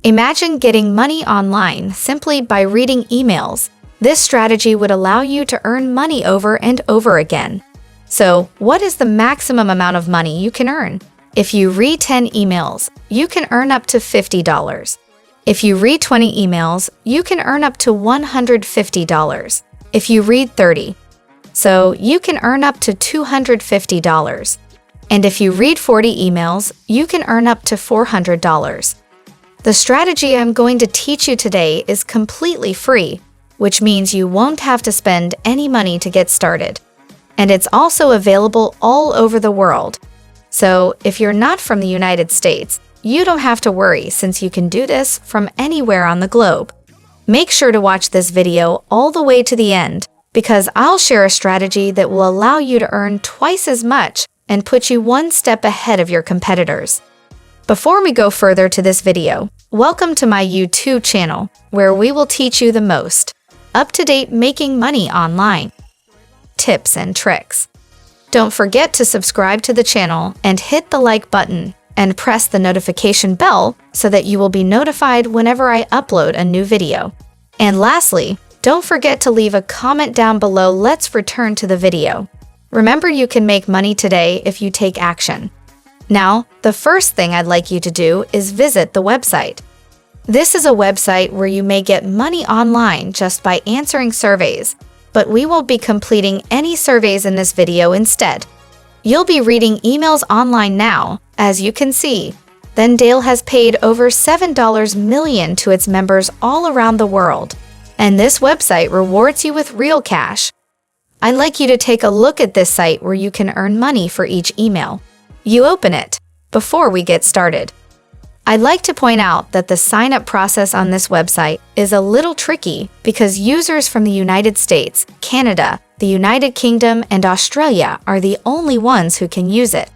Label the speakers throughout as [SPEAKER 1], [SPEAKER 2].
[SPEAKER 1] Imagine getting money online simply by reading emails. This strategy would allow you to earn money over and over again. So, what is the maximum amount of money you can earn? If you read 10 emails, you can earn up to $50. If you read 20 emails, you can earn up to $150. If you read 30, so you can earn up to $250. And if you read 40 emails, you can earn up to $400. The strategy I'm going to teach you today is completely free, which means you won't have to spend any money to get started. And it's also available all over the world. So if you're not from the United States, you don't have to worry since you can do this from anywhere on the globe. Make sure to watch this video all the way to the end because I'll share a strategy that will allow you to earn twice as much and put you one step ahead of your competitors. Before we go further to this video, welcome to my YouTube channel, where we will teach you the most up-to-date making money online tips and tricks. Don't forget to subscribe to the channel and hit the like button and press the notification bell so that you will be notified whenever I upload a new video. And lastly, don't forget to leave a comment down below. Let's return to the video. Remember, you can make money today if you take action. Now, the first thing I'd like you to do is visit the website. This is a website where you may get money online just by answering surveys, but we won't be completing any surveys in this video instead. You'll be reading emails online now, as you can see. Then Dale has paid over $7 million to its members all around the world, and this website rewards you with real cash. I'd like you to take a look at this site where you can earn money for each email you open it. Before we get started, I'd like to point out that the sign-up process on this website is a little tricky because users from the United States, Canada, the United Kingdom, and Australia are the only ones who can use it.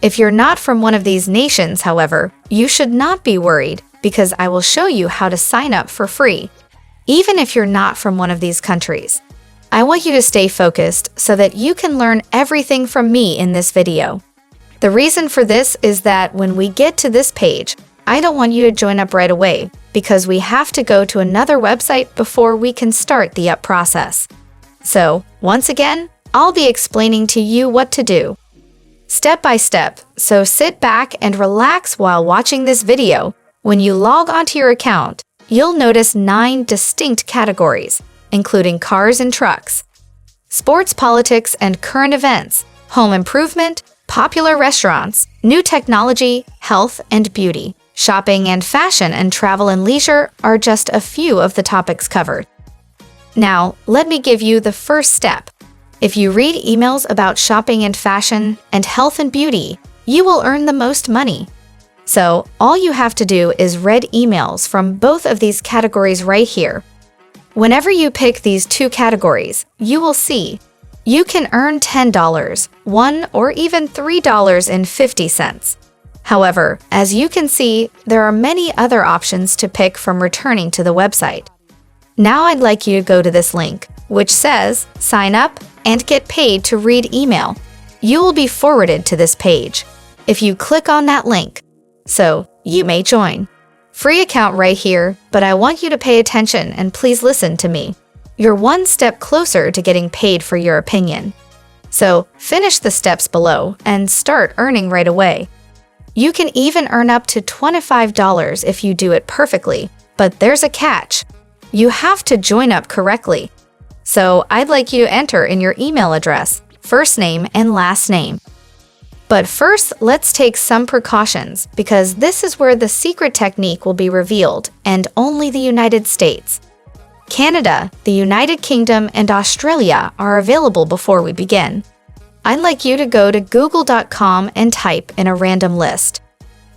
[SPEAKER 1] If you're not from one of these nations, however, you should not be worried because I will show you how to sign up for free, even if you're not from one of these countries. I want you to stay focused so that you can learn everything from me in this video. The reason for this is that when we get to this page, I don't want you to join up right away because we have to go to another website before we can start the up process. So, once again, I'll be explaining to you what to do, step by step, so sit back and relax while watching this video. When you log onto your account, you'll notice 9 distinct categories, including cars and trucks, sports, politics and current events, home improvement, popular restaurants, new technology, health and beauty, shopping and fashion, and travel and leisure are just a few of the topics covered. Now, let me give you the first step. If you read emails about shopping and fashion and health and beauty, you will earn the most money. So, all you have to do is read emails from both of these categories right here. Whenever you pick these 2 categories, you will see you can earn $10, $1, or even $3.50. However, as you can see, there are many other options to pick from returning to the website. Now I'd like you to go to this link, which says, sign up and get paid to read email. You will be forwarded to this page if you click on that link. So, you may join. Free account right here, but I want you to pay attention and please listen to me. You're one step closer to getting paid for your opinion. So, finish the steps below and start earning right away. You can even earn up to $25 if you do it perfectly, but there's a catch. You have to join up correctly. So, I'd like you to enter in your email address, first name and last name. But first, let's take some precautions because this is where the secret technique will be revealed, and only the United States, Canada, the United Kingdom, and Australia are available before we begin. I'd like you to go to google.com and type in a random list.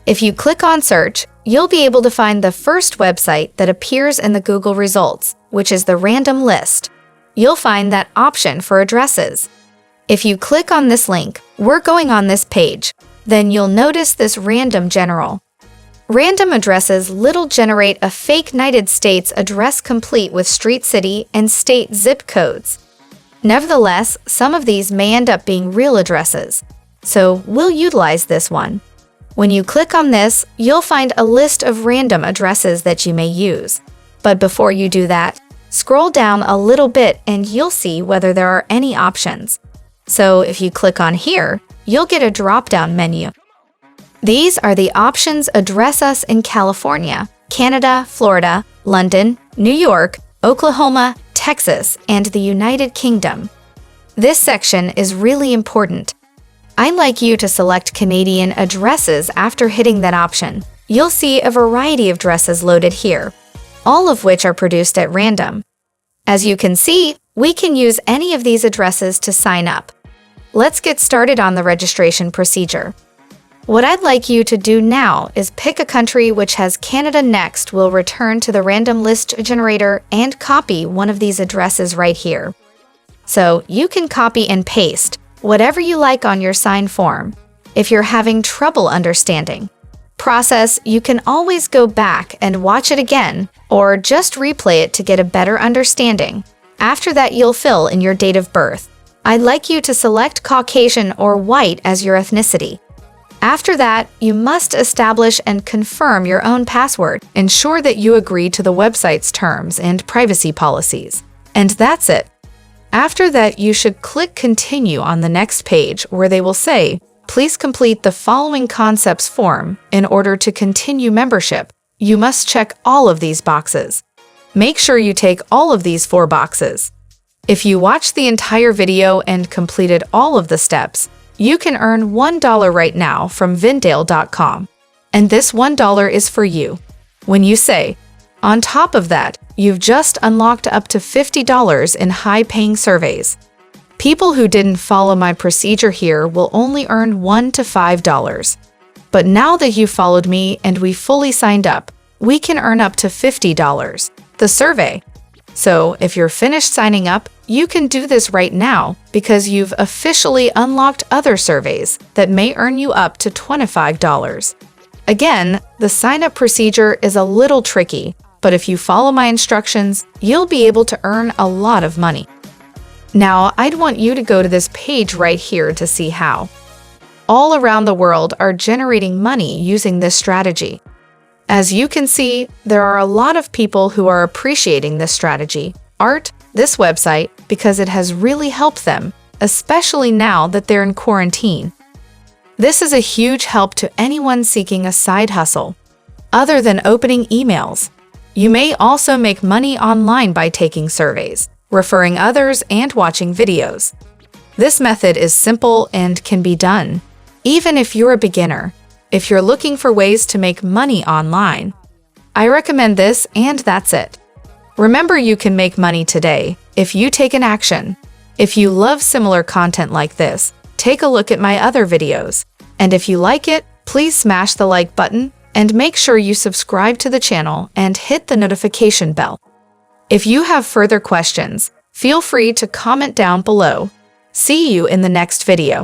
[SPEAKER 1] If you click on search, you'll be able to find the first website that appears in the Google results, which is the random list. You'll find that option for addresses. If you click on this link, we're going on this page. Then you'll notice this random general. Random addresses little generate a fake United States address complete with street, city, and state zip codes. Nevertheless, some of these may end up being real addresses, so we'll utilize this one. When you click on this, you'll find a list of random addresses that you may use. But before you do that, scroll down a little bit and you'll see whether there are any options. So if you click on here, you'll get a drop-down menu. These are the options address us in California, Canada, Florida, London, New York, Oklahoma, Texas, and the United Kingdom. This section is really important. I'd like you to select Canadian addresses after hitting that option. You'll see a variety of addresses loaded here, all of which are produced at random. As you can see, we can use any of these addresses to sign up. Let's get started on the registration procedure. What I'd like you to do now is pick a country which has Canada next. We'll return to the random list generator and copy one of these addresses right here. So you can copy and paste whatever you like on your sign form. If you're having trouble understanding process, you can always go back and watch it again, or just replay it to get a better understanding. After that, you'll fill in your date of birth. I'd like you to select Caucasian or white as your ethnicity. After that, you must establish and confirm your own password. Ensure that you agree to the website's terms and privacy policies. And that's it. After that, you should click Continue on the next page where they will say, please complete the following concepts form in order to continue membership. You must check all of these boxes. Make sure you take all of these 4 boxes. If you watched the entire video and completed all of the steps, you can earn $1 right now from Vindale.com. And this $1 is for you. When you say, on top of that, you've just unlocked up to $50 in high-paying surveys. People who didn't follow my procedure here will only earn $1 to $5. But now that you followed me and we fully signed up, we can earn up to $50. The survey. So if you're finished signing up, you can do this right now because you've officially unlocked other surveys that may earn you up to $25. Again, the sign-up procedure is a little tricky, but if you follow my instructions, you'll be able to earn a lot of money. Now, I'd want you to go to this page right here to see how. All around the world are generating money using this strategy. As you can see, there are a lot of people who are appreciating this strategy, this website, because it has really helped them, especially now that they're in quarantine. This is a huge help to anyone seeking a side hustle. Other than opening emails, you may also make money online by taking surveys, referring others, and watching videos. This method is simple and can be done, even if you're a beginner. If you're looking for ways to make money online, I recommend this, and that's it. Remember, you can make money today if you take an action. If you love similar content like this, take a look at my other videos. And if you like it, please smash the like button and make sure you subscribe to the channel and hit the notification bell. If you have further questions, feel free to comment down below. See you in the next video.